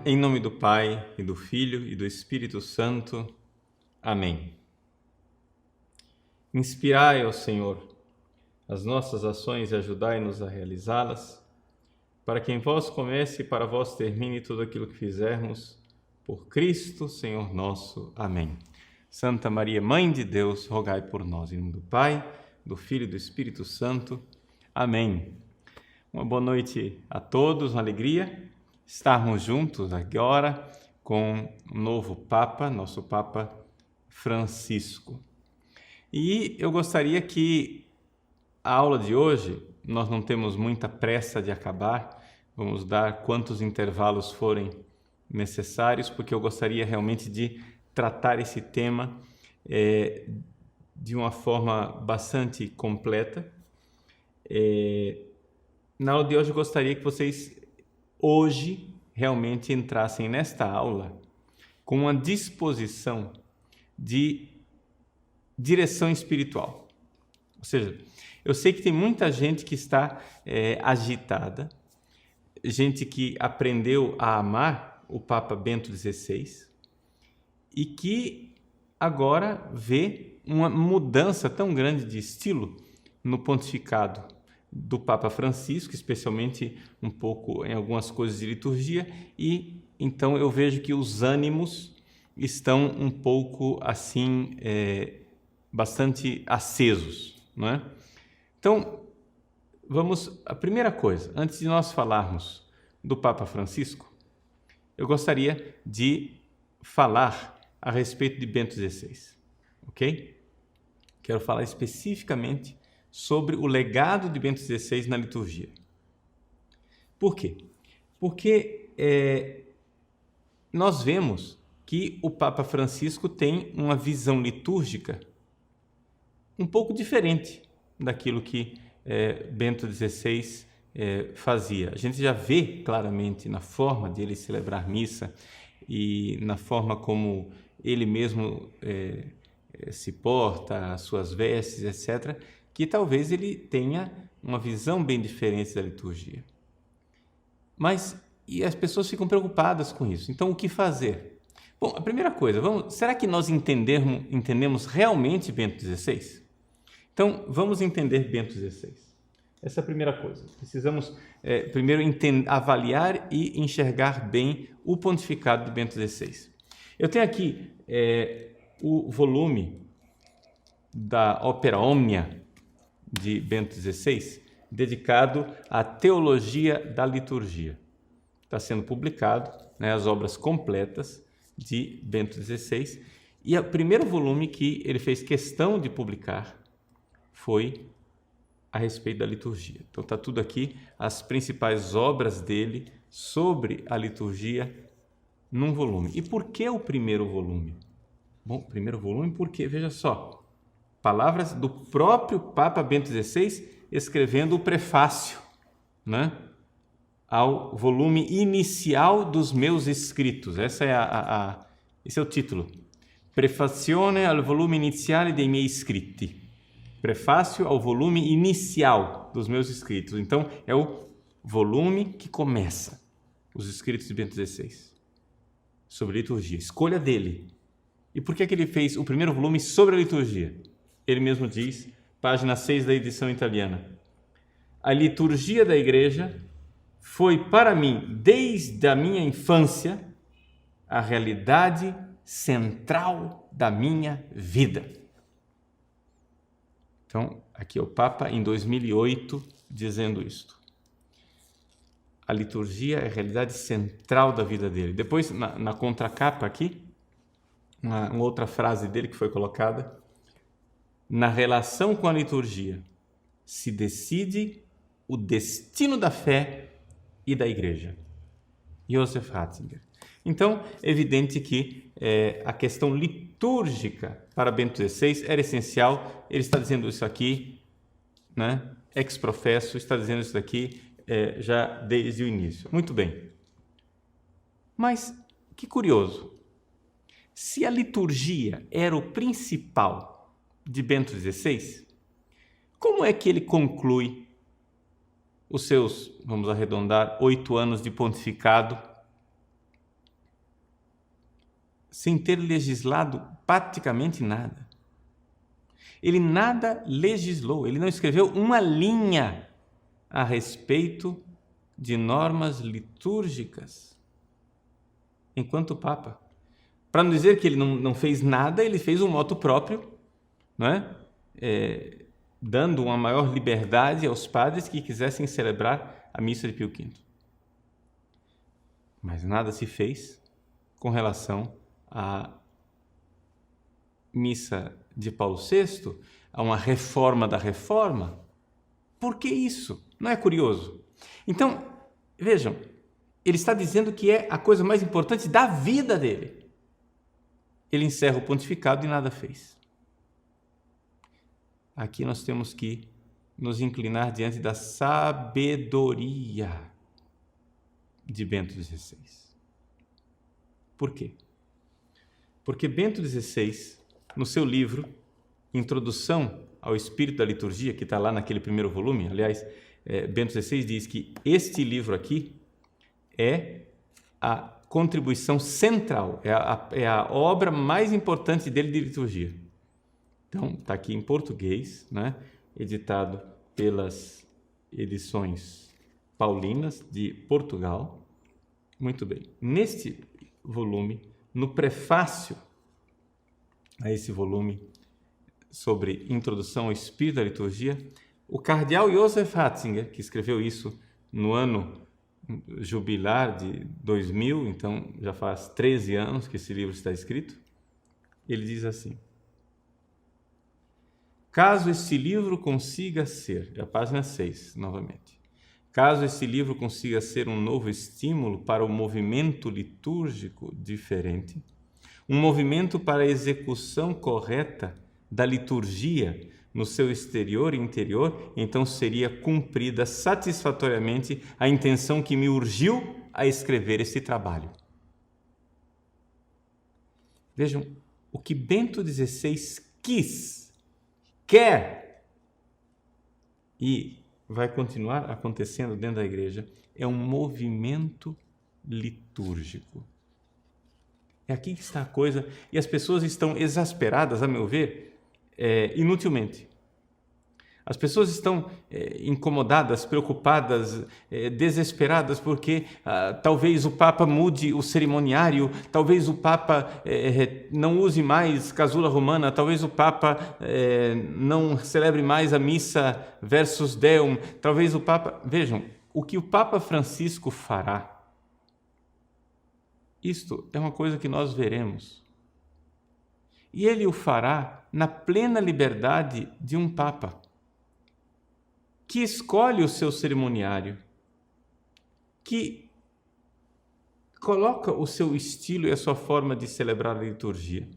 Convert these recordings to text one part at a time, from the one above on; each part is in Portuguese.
Em nome do Pai, e do Filho, e do Espírito Santo. Amém. Inspirai, ó Senhor, as nossas ações e ajudai-nos a realizá-las, para que em vós comece e para vós termine tudo aquilo que fizermos, por Cristo, Senhor nosso. Amém. Santa Maria, Mãe de Deus, rogai por nós. Em nome do Pai, do Filho e do Espírito Santo. Amém. Uma boa noite a todos, uma alegria estarmos juntos agora com o novo Papa, nosso Papa Francisco. E eu gostaria que a aula de hoje, nós não temos muita pressa de acabar, vamos dar quantos intervalos forem necessários, porque eu gostaria realmente de tratar esse tema de uma forma bastante completa. Na aula de hoje eu gostaria que vocês hoje realmente entrassem nesta aula com uma disposição de direção espiritual. Ou seja, eu sei que tem muita gente que está agitada, gente que aprendeu a amar o Papa Bento XVI e que agora vê uma mudança tão grande de estilo no pontificado do Papa Francisco, especialmente um pouco em algumas coisas de liturgia, e então eu vejo que os ânimos estão um pouco assim, bastante acesos, não é? Então, a primeira coisa, antes de nós falarmos do Papa Francisco, eu gostaria de falar a respeito de Bento XVI, ok? Quero falar especificamente sobre o legado de Bento XVI na liturgia. Por quê? Porque nós vemos que o Papa Francisco tem uma visão litúrgica um pouco diferente daquilo que Bento XVI fazia. A gente já vê claramente na forma de ele celebrar missa e na forma como ele mesmo se porta, as suas vestes, etc., que talvez ele tenha uma visão bem diferente da liturgia. E as pessoas ficam preocupadas com isso. Então, o que fazer? Bom, a primeira coisa, será que nós entendemos realmente Bento XVI? Então, vamos entender Bento XVI. Essa é a primeira coisa. Precisamos primeiro avaliar e enxergar bem o pontificado de Bento XVI. Eu tenho aqui o volume da Opera Omnia de Bento XVI, dedicado à teologia da liturgia. Está sendo publicado, as obras completas de Bento XVI, e o primeiro volume que ele fez questão de publicar foi a respeito da liturgia. Então está tudo aqui, as principais obras dele sobre a liturgia num volume. E por que o primeiro volume? Bom, o primeiro volume porque, veja só, palavras do próprio Papa Bento XVI escrevendo o prefácio, ao volume inicial dos meus escritos. Esse é o título. Prefazione al volume iniziale dei miei scritti. Prefácio ao volume inicial dos meus escritos. Então, é o volume que começa os escritos de Bento XVI sobre liturgia. Escolha dele. E por que ele fez o primeiro volume sobre a liturgia? Ele mesmo diz, página 6 da edição italiana: a liturgia da Igreja foi para mim, desde a minha infância, a realidade central da minha vida. Então, aqui é o Papa em 2008 dizendo isto. A liturgia é a realidade central da vida dele. Depois, na contracapa aqui, uma outra frase dele que foi colocada: na relação com a liturgia se decide o destino da fé e da Igreja. Joseph Ratzinger. Então, é evidente que a questão litúrgica para Bento XVI era essencial. Ele está dizendo isso aqui, ex professo, está dizendo isso daqui já desde o início. Muito bem. Mas, que curioso, se a liturgia era o principal de Bento XVI, como é que ele conclui os seus, vamos arredondar, 8 anos de pontificado sem ter legislado praticamente nada. Ele nada legislou, ele não escreveu uma linha a respeito de normas litúrgicas enquanto Papa. Para não dizer que ele não fez nada, ele fez um motu próprio, não é? Dando uma maior liberdade aos padres que quisessem celebrar a missa de Pio V. Mas nada se fez com relação à missa de Paulo VI, a uma reforma da reforma. Por que isso? Não é curioso? Então, vejam, ele está dizendo que é a coisa mais importante da vida dele. Ele encerra o pontificado e nada fez. Aqui nós temos que nos inclinar diante da sabedoria de Bento XVI. Por quê? Porque Bento XVI, no seu livro Introdução ao Espírito da Liturgia, que está lá naquele primeiro volume, aliás, Bento XVI diz que este livro aqui é a contribuição central, é a obra mais importante dele de liturgia. Então, está aqui em português, né? Editado pelas edições paulinas de Portugal. Muito bem. Neste volume, no prefácio a esse volume sobre Introdução ao Espírito da Liturgia, o cardeal Josef Ratzinger, que escreveu isso no ano jubilar de 2000, então já faz 13 anos que esse livro está escrito, ele diz assim: caso esse livro consiga ser, a página 6, novamente, caso esse livro consiga ser um novo estímulo para o movimento litúrgico diferente, um movimento para a execução correta da liturgia no seu exterior e interior, então seria cumprida satisfatoriamente a intenção que me urgiu a escrever esse trabalho. Vejam, o que Bento XVI quer e vai continuar acontecendo dentro da igreja é um movimento litúrgico. É aqui que está a coisa, e as pessoas estão exasperadas, a meu ver, inutilmente. As pessoas estão incomodadas, preocupadas, desesperadas, porque talvez o Papa mude o cerimoniário, talvez o Papa não use mais casula romana, talvez o Papa não celebre mais a missa versus Deum, talvez o Papa... Vejam, o que o Papa Francisco fará, isto é uma coisa que nós veremos. E ele o fará na plena liberdade de um Papa, que escolhe o seu cerimoniário, que coloca o seu estilo e a sua forma de celebrar a liturgia.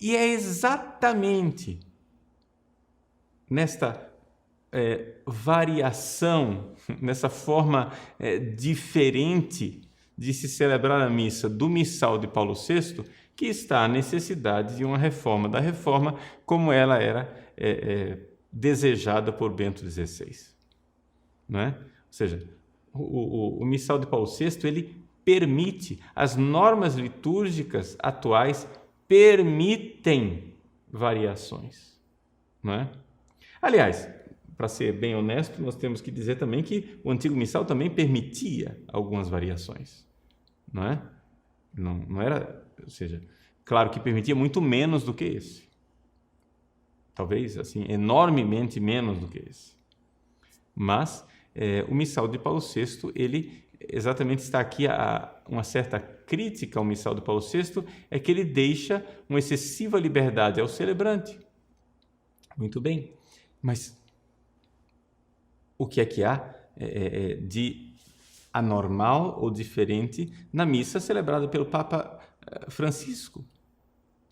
E é exatamente nesta variação, nessa forma diferente de se celebrar a missa do missal de Paulo VI, que está a necessidade de uma reforma da reforma, como ela era desejada por Bento XVI. Não é? Ou seja, o missal de Paulo VI, ele permite, as normas litúrgicas atuais permitem variações. Não é? Aliás, para ser bem honesto, nós temos que dizer também que o antigo missal também permitia algumas variações. Não é? Não era, ou seja, claro que permitia muito menos do que esse. Talvez, assim, enormemente menos do que esse. Mas o missal de Paulo VI, ele exatamente está aqui uma certa crítica ao missal de Paulo VI, é que ele deixa uma excessiva liberdade ao celebrante. Muito bem, mas o que é que há de anormal ou diferente na missa celebrada pelo Papa Francisco?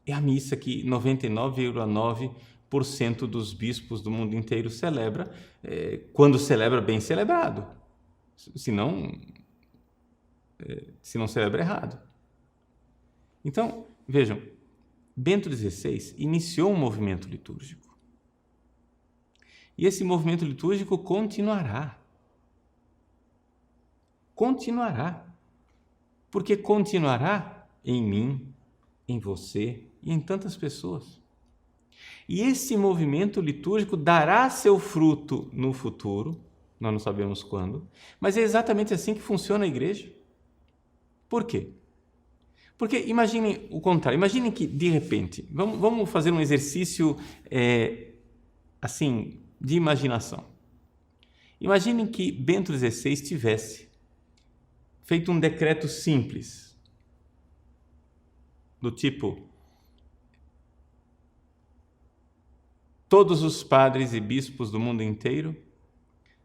É a missa que 99,9% dos bispos do mundo inteiro celebra, quando celebra bem celebrado, se não celebra errado. Então, vejam, Bento XVI iniciou um movimento litúrgico. E esse movimento litúrgico continuará. Continuará. Porque continuará em mim, em você e em tantas pessoas. E esse movimento litúrgico dará seu fruto no futuro, nós não sabemos quando, mas é exatamente assim que funciona a igreja. Por quê? Porque imaginem o contrário, imaginem que de repente, vamos fazer um exercício assim, de imaginação. Imaginem que Bento XVI tivesse feito um decreto simples, do tipo: todos os padres e bispos do mundo inteiro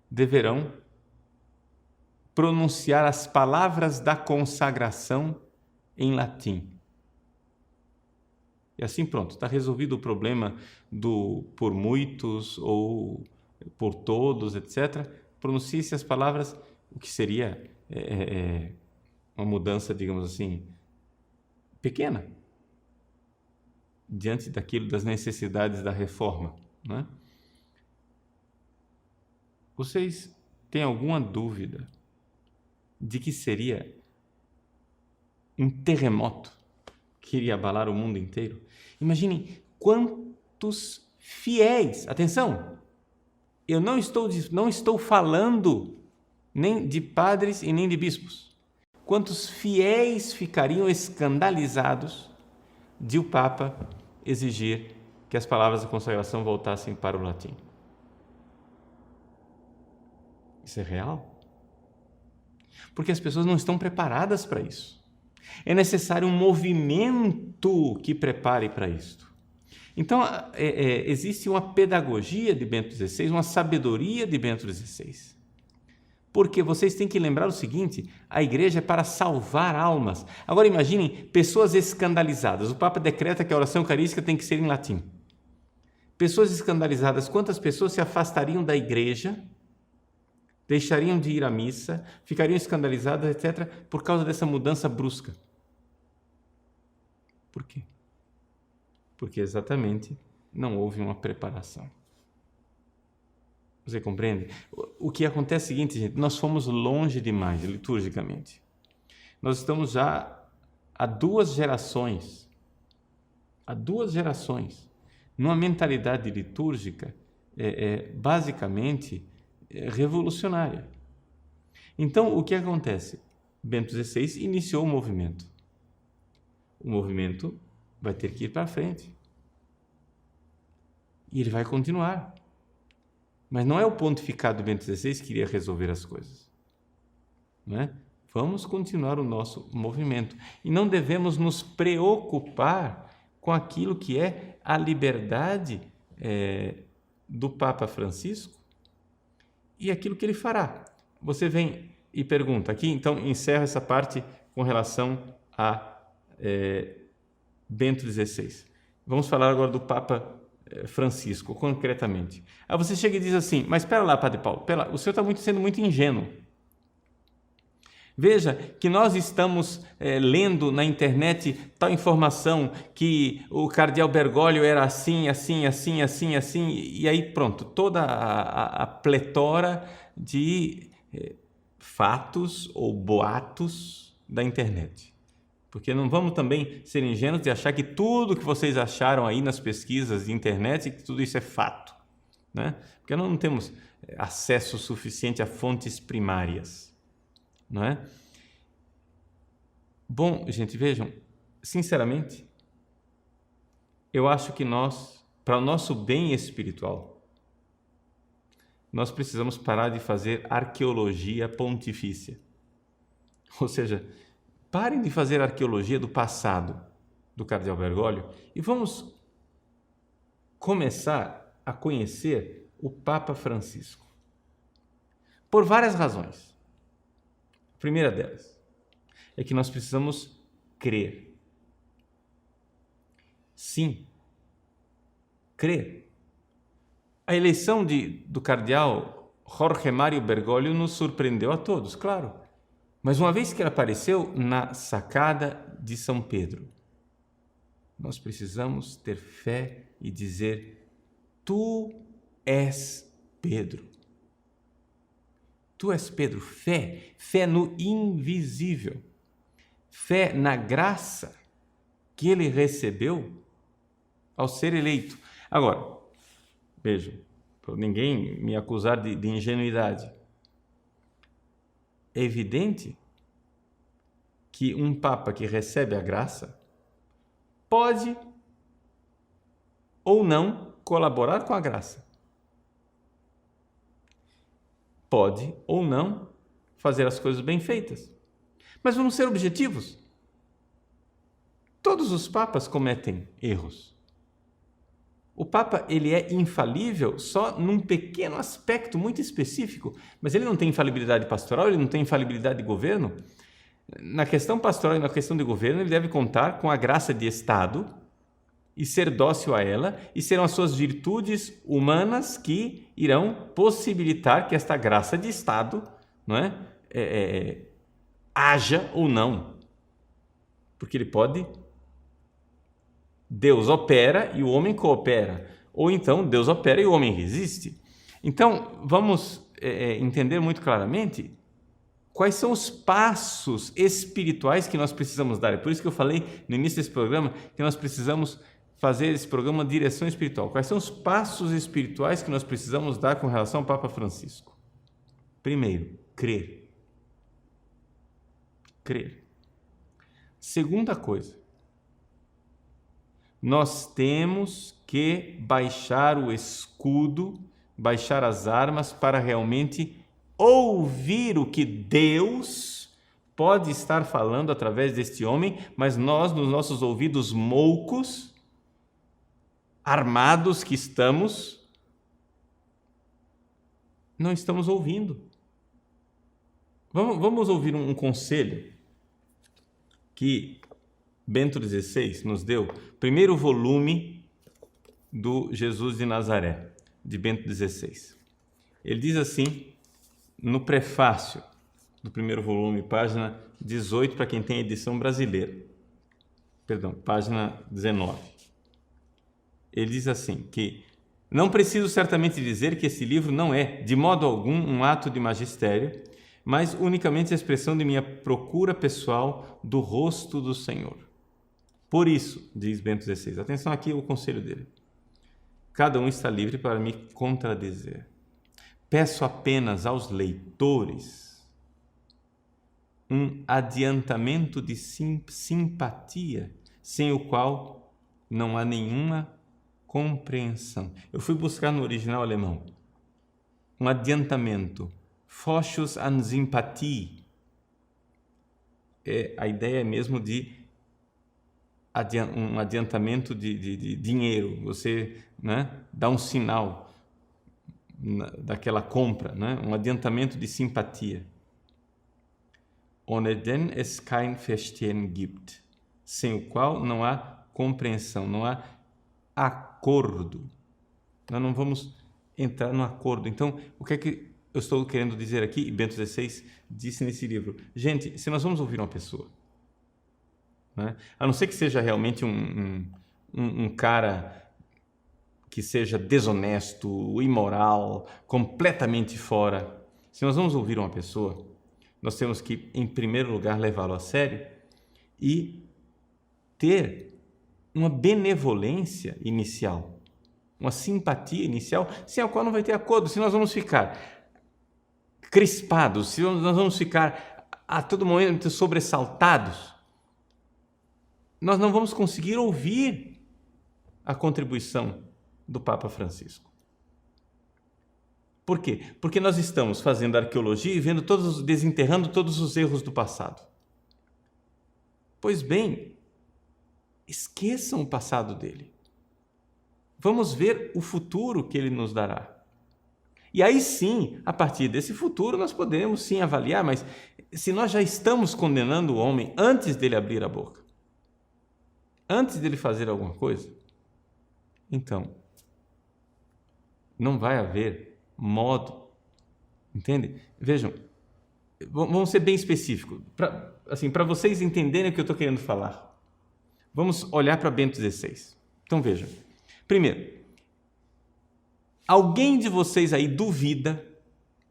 deverão pronunciar as palavras da consagração em latim. E assim pronto, está resolvido o problema do por muitos ou por todos, etc. Pronuncie-se as palavras, o que seria uma mudança, digamos assim, pequena, diante das necessidades da reforma, né? Vocês têm alguma dúvida de que seria um terremoto que iria abalar o mundo inteiro? Imaginem quantos fiéis, atenção, eu não estou falando nem de padres e nem de bispos, quantos fiéis ficariam escandalizados de o Papa exigir que as palavras da consagração voltassem para o latim. Isso é real? Porque as pessoas não estão preparadas para isso. É necessário um movimento que prepare para isto. Então, existe uma pedagogia de Bento XVI, uma sabedoria de Bento XVI. Porque vocês têm que lembrar o seguinte: a igreja é para salvar almas. Agora imaginem pessoas escandalizadas. O Papa decreta que a oração eucarística tem que ser em latim. Pessoas escandalizadas, quantas pessoas se afastariam da igreja, deixariam de ir à missa, ficariam escandalizadas, etc., por causa dessa mudança brusca? Por quê? Porque exatamente não houve uma preparação. Você compreende? O que acontece é o seguinte, gente: nós fomos longe demais liturgicamente. Nós estamos já há duas gerações, numa mentalidade litúrgica basicamente revolucionária. Então, o que acontece? Bento XVI iniciou o movimento. O movimento vai ter que ir para frente. E ele vai continuar. Mas não é o pontificado Bento XVI que iria resolver as coisas, não é? Vamos continuar o nosso movimento. E não devemos nos preocupar com aquilo que é a liberdade do Papa Francisco e aquilo que ele fará. Você vem e pergunta aqui, então encerro essa parte com relação a Bento XVI. Vamos falar agora do Papa Francisco, concretamente. Aí você chega e diz assim: mas espera lá, Padre Paulo, o senhor está sendo muito ingênuo. Veja que nós estamos lendo na internet tal informação que o cardeal Bergoglio era assim, assim, assim, assim, assim, e aí pronto, toda a pletora de fatos ou boatos da internet. Porque não vamos também ser ingênuos de achar que tudo que vocês acharam aí nas pesquisas de internet, que tudo isso é fato, né? Porque nós não temos acesso suficiente a fontes primárias, não é? Bom, gente, vejam, sinceramente, eu acho que nós, para o nosso bem espiritual, nós precisamos parar de fazer arqueologia pontifícia. Ou seja, parem de fazer arqueologia do passado do cardeal Bergoglio e vamos começar a conhecer o Papa Francisco. Por várias razões. A primeira delas é que nós precisamos crer. Sim, crer. A eleição do cardeal Jorge Mário Bergoglio nos surpreendeu a todos, claro. Mas uma vez que ele apareceu na sacada de São Pedro, nós precisamos ter fé e dizer: tu és Pedro. Tu és Pedro. Fé no invisível. fé na graça que ele recebeu ao ser eleito. Agora, vejam, para ninguém me acusar de ingenuidade, é evidente que um Papa que recebe a graça pode ou não colaborar com a graça. Pode ou não fazer as coisas bem feitas. Mas vamos ser objetivos. Todos os papas cometem erros. O Papa, ele é infalível só num pequeno aspecto muito específico, mas ele não tem infalibilidade pastoral, ele não tem infalibilidade de governo. Na questão pastoral e na questão de governo, ele deve contar com a graça de Estado e ser dócil a ela, e serão as suas virtudes humanas que irão possibilitar que esta graça de Estado, não é, haja ou não. Porque ele pode... Deus opera e o homem coopera. Ou então Deus opera e o homem resiste. Então, vamos entender muito claramente quais são os passos espirituais que nós precisamos dar. É por isso que eu falei no início desse programa que nós precisamos fazer esse programa Direção Espiritual. Quais são os passos espirituais que nós precisamos dar com relação ao Papa Francisco? Primeiro, crer. Crer. Segunda coisa, nós temos que baixar o escudo, baixar as armas para realmente ouvir o que Deus pode estar falando através deste homem, mas nós, nos nossos ouvidos moucos, armados que estamos, não estamos ouvindo. Vamos ouvir um conselho que Bento XVI nos deu, primeiro volume do Jesus de Nazaré, de Bento XVI. Ele diz assim, no prefácio do primeiro volume, página 18, para quem tem edição brasileira, página 19. Ele diz assim, que não preciso certamente dizer que esse livro não é, de modo algum, um ato de magistério, mas unicamente a expressão de minha procura pessoal do rosto do Senhor. Por isso, diz Bento XVI, atenção aqui o conselho dele, cada um está livre para me contradizer. Peço apenas aos leitores um adiantamento de simpatia, sem o qual não há nenhuma compreensão. Eu fui buscar no original alemão um adiantamento, Vorschuss an Sympathie. A ideia é mesmo de um adiantamento de dinheiro, você, né, dá um sinal daquela compra, né, um adiantamento de simpatia. Ohne den es kein Verstehen gibt, sem o qual não há compreensão, não há acordo. Nós não vamos entrar no acordo. Então, o que é que eu estou querendo dizer aqui? E Bento XVI disse nesse livro, gente, se nós vamos ouvir uma pessoa, né, a não ser que seja realmente um cara que seja desonesto, imoral, completamente fora, se nós vamos ouvir uma pessoa, nós temos que, em primeiro lugar, levá-lo a sério e ter uma benevolência inicial, uma simpatia inicial, sem a qual não vai ter acordo. Se nós vamos ficar crispados, se nós vamos ficar a todo momento sobressaltados, nós não vamos conseguir ouvir a contribuição do Papa Francisco. Por quê? Porque nós estamos fazendo arqueologia e vendo desenterrando todos os erros do passado. Pois bem, esqueçam o passado dele. Vamos ver o futuro que ele nos dará. E aí sim, a partir desse futuro, nós podemos sim avaliar, mas se nós já estamos condenando o homem antes dele abrir a boca, antes dele fazer alguma coisa, então, não vai haver modo, entende? Vejam, vamos ser bem específicos, para vocês entenderem o que eu estou querendo falar. Vamos olhar para Bento XVI. Então vejam, primeiro, alguém de vocês aí duvida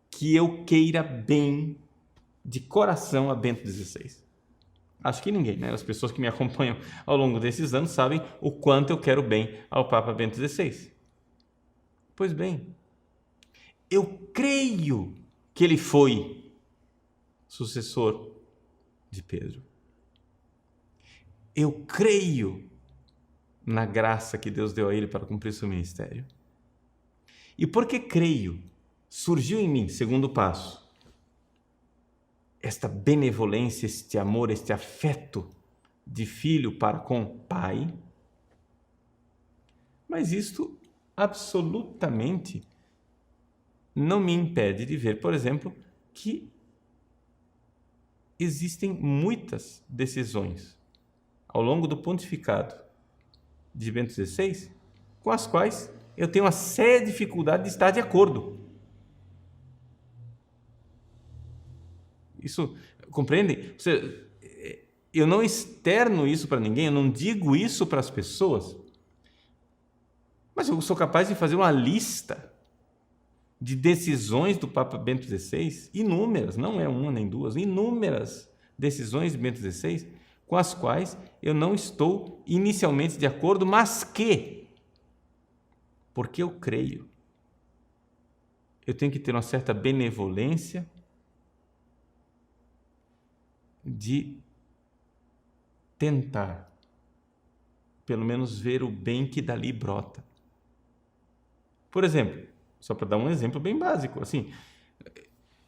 que eu queira bem de coração a Bento XVI? Acho que ninguém, né? As pessoas que me acompanham ao longo desses anos sabem o quanto eu quero bem ao Papa Bento XVI. Pois bem, eu creio que ele foi sucessor de Pedro. Eu creio na graça que Deus deu a ele para cumprir seu ministério. E porque creio, surgiu em mim, segundo passo, esta benevolência, este amor, este afeto de filho para com pai. Mas isto absolutamente não me impede de ver, por exemplo, que existem muitas decisões ao longo do pontificado de Bento XVI com as quais eu tenho uma séria dificuldade de estar de acordo. Isso, compreende? Eu não externo isso para ninguém, eu não digo isso para as pessoas, mas eu sou capaz de fazer uma lista de decisões do Papa Bento XVI, inúmeras, não é uma nem duas, inúmeras decisões de Bento XVI, com as quais eu não estou inicialmente de acordo, mas porque eu creio, eu tenho que ter uma certa benevolência de tentar, pelo menos, ver o bem que dali brota. Por exemplo, só para dar um exemplo bem básico, assim,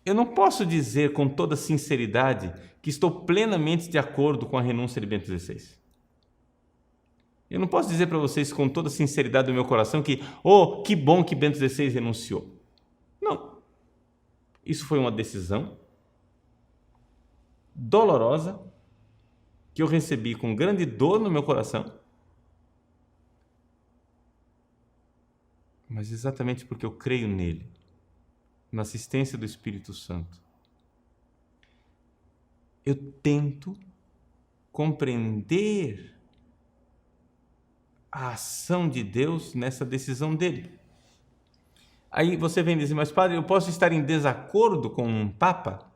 eu não posso dizer com toda sinceridade que estou plenamente de acordo com a renúncia de Bento XVI. Eu não posso dizer para vocês com toda sinceridade do meu coração que bom que Bento XVI renunciou. Não. Isso foi uma decisão dolorosa que eu recebi com grande dor no meu coração, mas exatamente porque eu creio nele, na assistência do Espírito Santo, eu tento compreender a ação de Deus nessa decisão dele. Aí você vem dizer, mas padre, eu posso estar em desacordo com um Papa?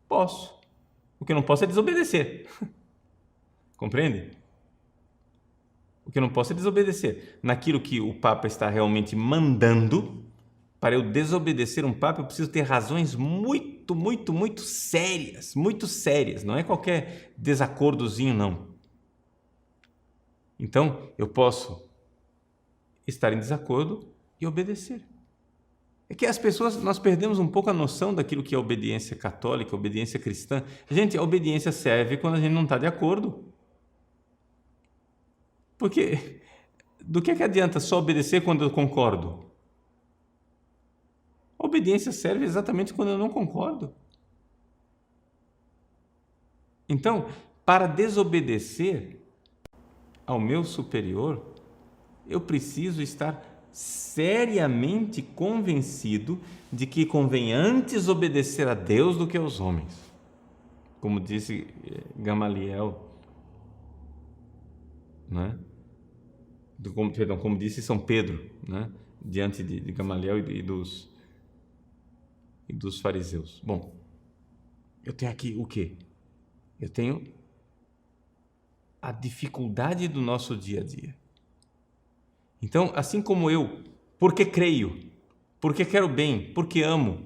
Posso. O que eu não posso é desobedecer. Compreende? O que eu não posso é desobedecer. Naquilo que o Papa está realmente mandando, para eu desobedecer um Papa, eu preciso ter razões muito, muito, muito sérias. Muito sérias. Não é qualquer desacordozinho, não. Então, eu posso estar em desacordo e obedecer. É que as pessoas, nós perdemos um pouco a noção daquilo que é obediência católica, obediência cristã. Gente, a obediência serve quando a gente não está de acordo. Porque do que adianta só obedecer quando eu concordo? A obediência serve exatamente quando eu não concordo. Então, para desobedecer ao meu superior, eu preciso estar seriamente convencido de que convém antes obedecer a Deus do que aos homens. Como disse Gamaliel, né? Como disse São Pedro, né? Diante de Gamaliel e dos fariseus. Bom, eu tenho aqui o quê? Eu tenho a dificuldade do nosso dia a dia. Então, assim como eu, porque creio, porque quero bem, porque amo,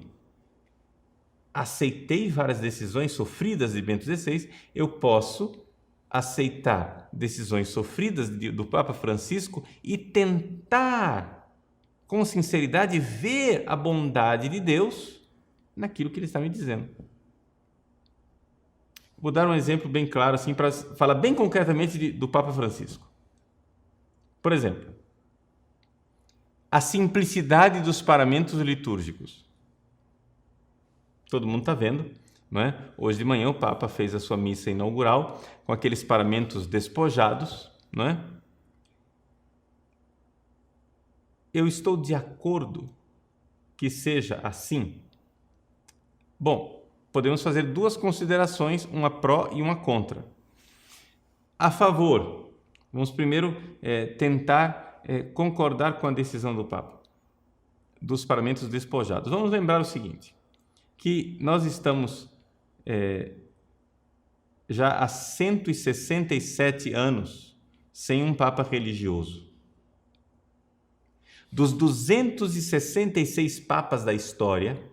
aceitei várias decisões sofridas de Bento XVI, eu posso aceitar decisões sofridas do Papa Francisco e tentar, com sinceridade, ver a bondade de Deus naquilo que ele está me dizendo. Vou dar um exemplo bem claro, assim, para falar bem concretamente do Papa Francisco. Por exemplo, a simplicidade dos paramentos litúrgicos. Todo mundo está vendo, não é? Hoje de manhã o Papa fez a sua missa inaugural com aqueles paramentos despojados, não é? Eu estou de acordo que seja assim? Bom, podemos fazer duas considerações, uma pró e uma contra. A favor, vamos primeiro tentar concordar com a decisão do Papa, dos paramentos despojados. Vamos lembrar o seguinte, que nós estamos já há 167 anos sem um Papa religioso. Dos 266 papas da história,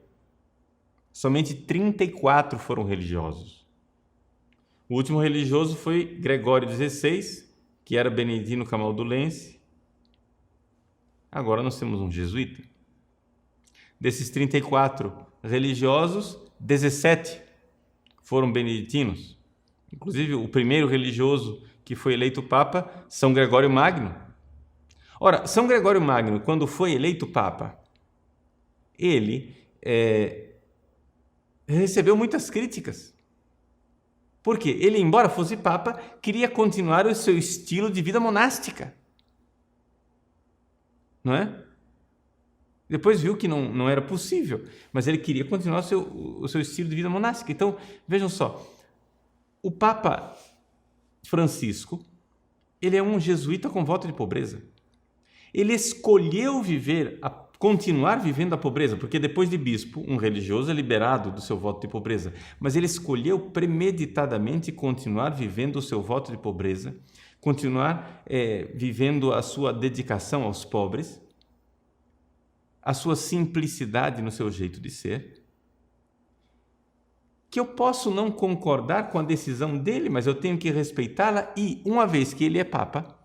somente 34 foram religiosos. O último religioso foi Gregório XVI, que era beneditino camaldulense. Agora nós temos um jesuíta. Desses 34 religiosos, 17 foram beneditinos. Inclusive, o primeiro religioso que foi eleito Papa, São Gregório Magno. Ora, São Gregório Magno, quando foi eleito Papa, ele recebeu muitas críticas. Porque ele, embora fosse Papa, queria continuar o seu estilo de vida monástica. Não é? Depois viu que não era possível, mas ele queria continuar o seu estilo de vida monástica. Então, vejam só, o Papa Francisco, ele é um jesuíta com voto de pobreza. Ele escolheu continuar vivendo a pobreza, porque depois de bispo, um religioso é liberado do seu voto de pobreza, mas ele escolheu premeditadamente continuar vivendo o seu voto de pobreza, continuar vivendo a sua dedicação aos pobres, a sua simplicidade no seu jeito de ser, que eu posso não concordar com a decisão dele, mas eu tenho que respeitá-la e, uma vez que ele é Papa,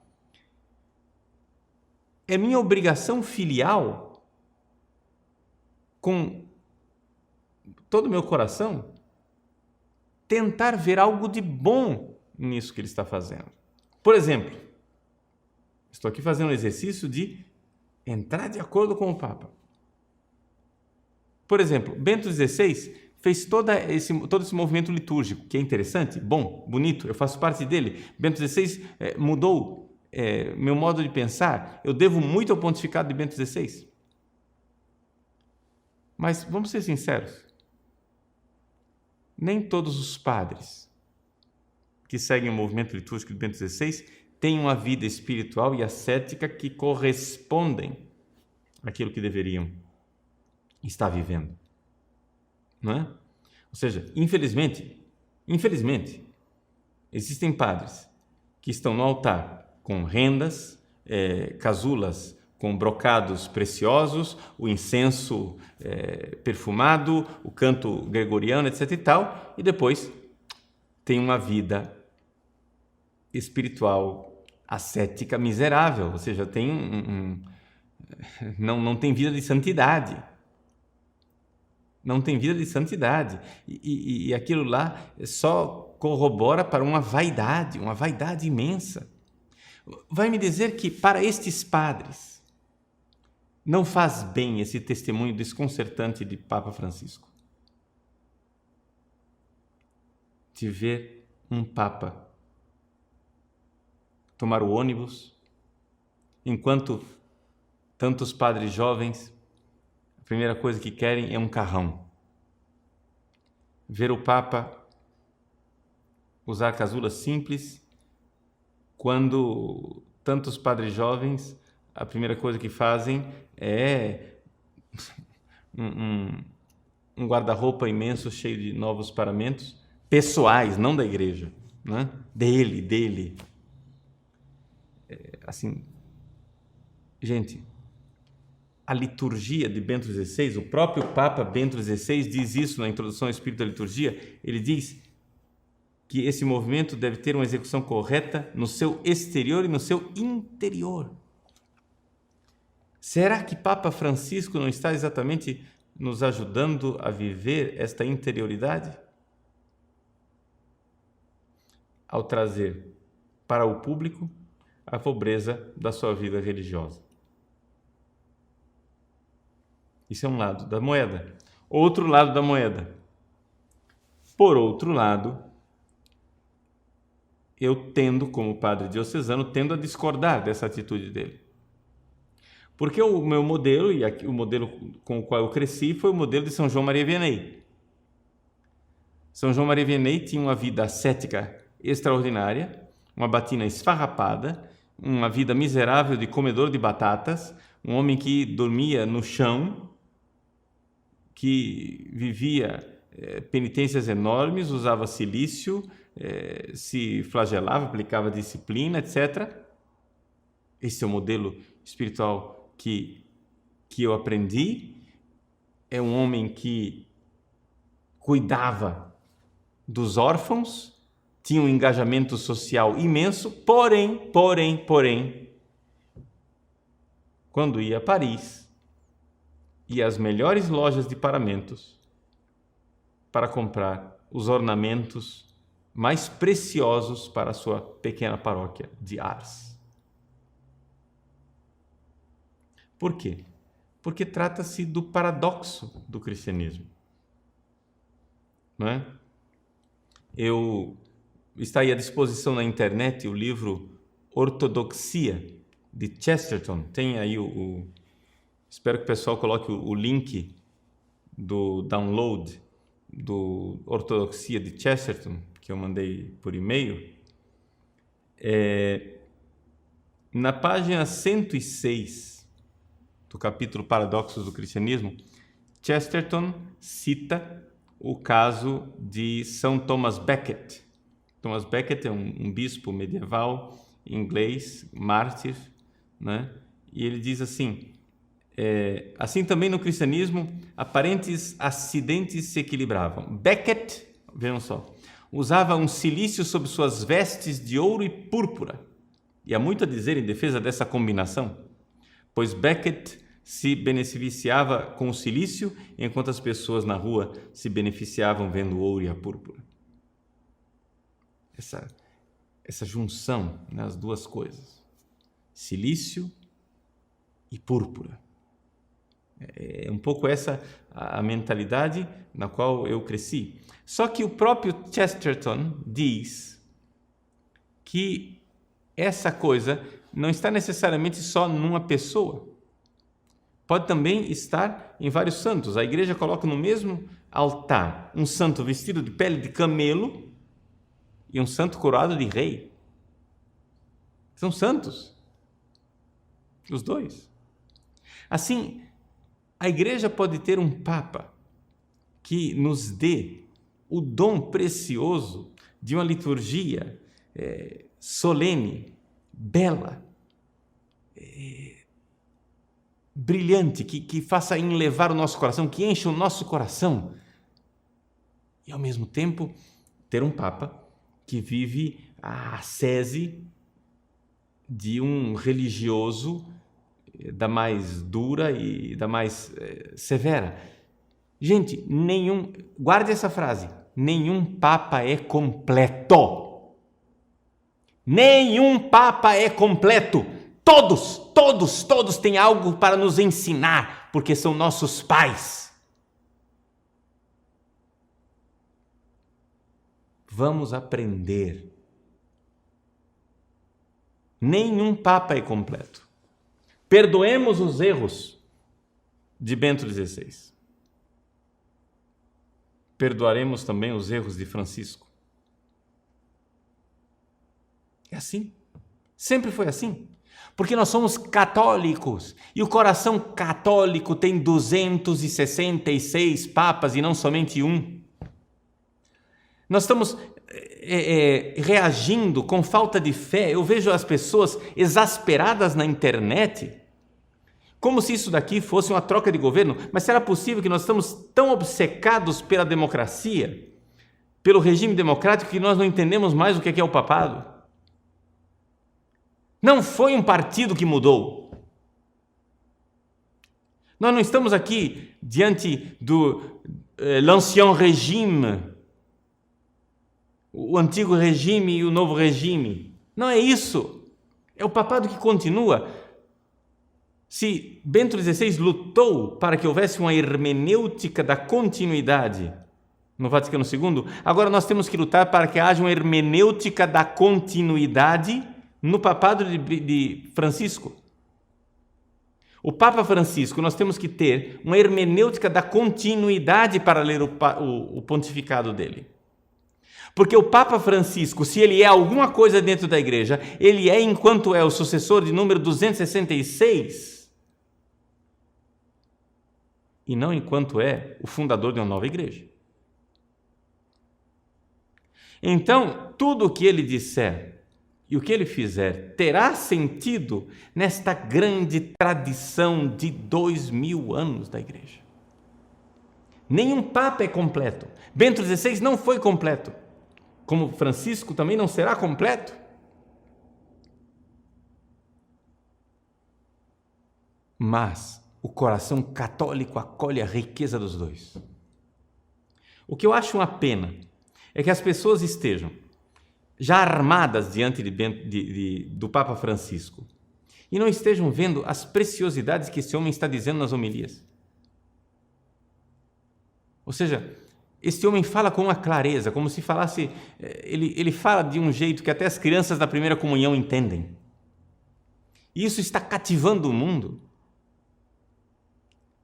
é minha obrigação filial, com todo o meu coração, tentar ver algo de bom nisso que ele está fazendo. Por exemplo, estou aqui fazendo um exercício de entrar de acordo com o Papa. Por exemplo, Bento XVI fez todo esse movimento litúrgico, que é interessante, bom, bonito, eu faço parte dele. Bento XVI mudou meu modo de pensar. Eu devo muito ao pontificado de Bento XVI. Mas vamos ser sinceros, nem todos os padres que seguem o movimento litúrgico de Bento XVI têm uma vida espiritual e ascética que correspondem àquilo que deveriam estar vivendo. Não é? Ou seja, infelizmente, existem padres que estão no altar com rendas, casulas com brocados preciosos, o incenso perfumado, o canto gregoriano, etc. e tal, e depois tem uma vida espiritual ascética miserável, ou seja, não tem vida de santidade. Não tem vida de santidade. E aquilo lá só corrobora para uma vaidade imensa. Vai me dizer que para estes padres não faz bem esse testemunho desconcertante de Papa Francisco? De ver um Papa tomar o ônibus, enquanto tantos padres jovens, a primeira coisa que querem é um carrão. Ver o Papa usar casulas simples, quando tantos padres jovens, a primeira coisa que fazem é um guarda-roupa imenso, cheio de novos paramentos, pessoais, não da igreja, né? Dele. Assim, gente, a liturgia de Bento XVI, o próprio Papa Bento XVI diz isso na introdução ao Espírito da Liturgia. Ele diz que esse movimento deve ter uma execução correta no seu exterior e no seu interior. Será que Papa Francisco não está exatamente nos ajudando a viver esta interioridade? Ao trazer para o público a pobreza da sua vida religiosa. Isso é um lado da moeda. Outro lado da moeda. Por outro lado, eu tendo, como padre diocesano, tendo a discordar dessa atitude dele. Porque o meu modelo, e o modelo com o qual eu cresci, foi o modelo de São João Maria Vianney. São João Maria Vianney tinha uma vida ascética extraordinária, uma batina esfarrapada, uma vida miserável de comedor de batatas, um homem que dormia no chão, que vivia penitências enormes, usava cilício, se flagelava, aplicava disciplina, etc. Esse é o modelo espiritual que eu aprendi. É um homem que cuidava dos órfãos, tinha um engajamento social imenso, porém, quando ia a Paris, ia às melhores lojas de paramentos para comprar os ornamentos mais preciosos para a sua pequena paróquia de Ars. Por quê? Porque trata-se do paradoxo do cristianismo. Não é? Está aí à disposição na internet o livro Ortodoxia, de Chesterton. Tem aí espero que o pessoal coloque o link do download do Ortodoxia de Chesterton, que eu mandei por e-mail. Na página 106 do capítulo Paradoxos do Cristianismo, Chesterton cita o caso de São Thomas Becket. Thomas Becket é um bispo medieval inglês, mártir, né? E ele diz assim: assim também no cristianismo, aparentes acidentes se equilibravam. Becket, vejam só, usava um cilício sob suas vestes de ouro e púrpura. E há muito a dizer em defesa dessa combinação, pois Becket se beneficiava com o cilício, enquanto as pessoas na rua se beneficiavam vendo o ouro e a púrpura. Essa junção, né, as duas coisas, cilício e púrpura. É um pouco essa a mentalidade na qual eu cresci. Só que o próprio Chesterton diz que essa coisa não está necessariamente só numa pessoa. Pode também estar em vários santos. A igreja coloca no mesmo altar um santo vestido de pele de camelo e um santo coroado de rei. São santos, os dois. Assim, a igreja pode ter um papa que nos dê o dom precioso de uma liturgia solene, bela, brilhante, que faça enlevar o nosso coração, que enche o nosso coração. E, ao mesmo tempo, ter um papa que vive a ascese de um religioso da mais dura e da mais severa. Gente, guarde essa frase, nenhum papa é completo. Nenhum papa é completo. Todos têm algo para nos ensinar, porque são nossos pais. Vamos aprender. Nenhum papa é completo. Perdoemos os erros de Bento XVI. Perdoaremos também os erros de Francisco. É assim. Sempre foi assim. Porque nós somos católicos. E o coração católico tem 266 papas e não somente um. Nós estamos reagindo com falta de fé. Eu vejo as pessoas exasperadas na internet, como se isso daqui fosse uma troca de governo. Mas será possível que nós estamos tão obcecados pela democracia, pelo regime democrático, que nós não entendemos mais o que é o papado? Não foi um partido que mudou. Nós não estamos aqui diante do l'ancien régime, o antigo regime e o novo regime. Não é isso. É o papado que continua. Se Bento XVI lutou para que houvesse uma hermenêutica da continuidade no Vaticano II, agora nós temos que lutar para que haja uma hermenêutica da continuidade no papado de Francisco. O Papa Francisco, nós temos que ter uma hermenêutica da continuidade para ler o pontificado dele. Porque o Papa Francisco, se ele é alguma coisa dentro da igreja, ele é enquanto é o sucessor de número 266, e não enquanto é o fundador de uma nova igreja. Então, tudo o que ele disser e o que ele fizer terá sentido nesta grande tradição de 2000 anos da Igreja. Nenhum Papa é completo. Bento XVI não foi completo, como Francisco também não será completo. Mas o coração católico acolhe a riqueza dos dois. O que eu acho uma pena é que as pessoas estejam já armadas diante do Papa Francisco e não estejam vendo as preciosidades que esse homem está dizendo nas homilias. Ou seja, este homem fala com uma clareza, como se falasse, ele fala de um jeito que até as crianças da primeira comunhão entendem. E isso está cativando o mundo.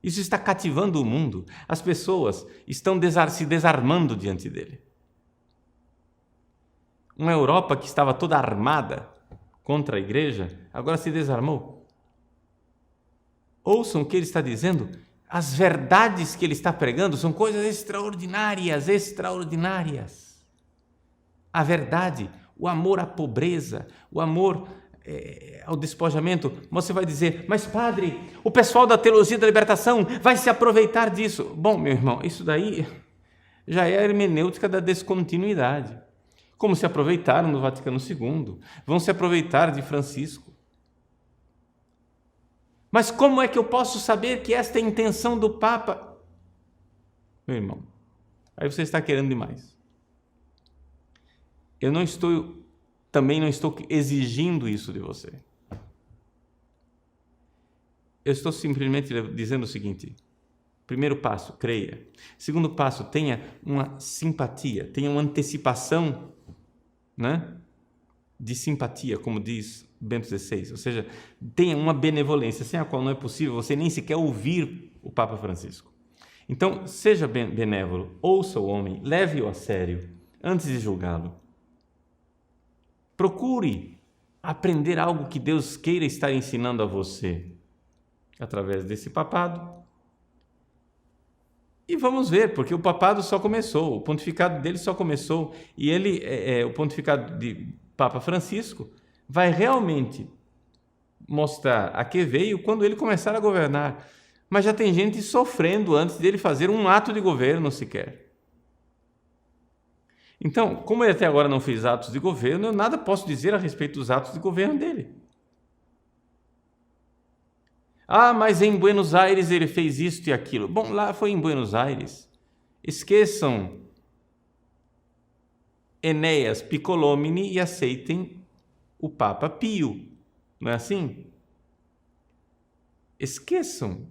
Isso está cativando o mundo. As pessoas estão se desarmando diante dele. Uma Europa que estava toda armada contra a igreja, agora se desarmou. Ouçam o que ele está dizendo. As verdades que ele está pregando são coisas extraordinárias, extraordinárias. A verdade, o amor à pobreza, o amor ao despojamento. Você vai dizer, mas padre, o pessoal da teologia da libertação vai se aproveitar disso. Bom, meu irmão, isso daí já é a hermenêutica da descontinuidade. Como se aproveitaram do Vaticano II, vão se aproveitar de Francisco. Mas como é que eu posso saber que esta é a intenção do Papa? Meu irmão, aí você está querendo demais. Eu também não estou exigindo isso de você. Eu estou simplesmente dizendo o seguinte: primeiro passo, creia. Segundo passo, tenha uma simpatia, tenha uma antecipação, né, de simpatia, como diz Bento XVI. Ou seja, tenha uma benevolência, sem a qual não é possível você nem sequer ouvir o Papa Francisco. Então, seja benévolo, ouça o homem, leve-o a sério, antes de julgá-lo. Procure aprender algo que Deus queira estar ensinando a você através desse papado. E vamos ver, porque o papado só começou, o pontificado dele só começou, e o pontificado de Papa Francisco vai realmente mostrar a que veio quando ele começar a governar. Mas já tem gente sofrendo antes dele fazer um ato de governo sequer. Então, como ele até agora não fez atos de governo, eu nada posso dizer a respeito dos atos de governo dele. Ah, mas em Buenos Aires ele fez isto e aquilo. Bom, lá foi em Buenos Aires. Esqueçam Enéas Piccolomini e aceitem o Papa Pio. Não é assim? Esqueçam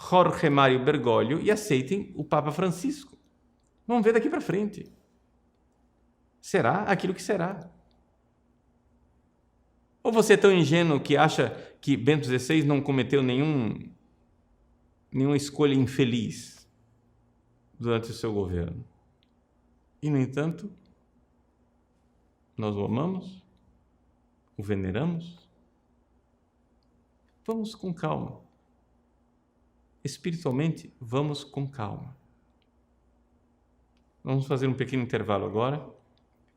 Jorge Mário Bergoglio e aceitem o Papa Francisco. Vamos ver daqui para frente. Será aquilo que será. Ou você é tão ingênuo que acha que Bento XVI não cometeu nenhuma escolha infeliz durante o seu governo? E, no entanto, nós o amamos, o veneramos. Vamos com calma. Espiritualmente, vamos com calma. Vamos fazer um pequeno intervalo agora.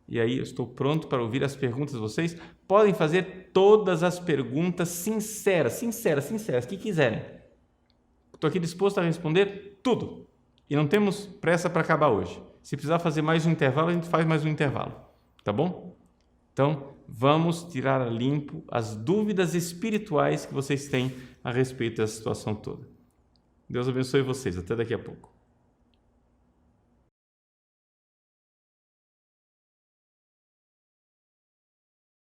E aí eu estou pronto para ouvir as perguntas de vocês. Podem fazer todas as perguntas sinceras, que quiserem. Estou aqui disposto a responder tudo. E não temos pressa para acabar hoje. Se precisar fazer mais um intervalo, a gente faz mais um intervalo. Tá bom? Então, vamos tirar a limpo as dúvidas espirituais que vocês têm a respeito da situação toda. Deus abençoe vocês. Até daqui a pouco.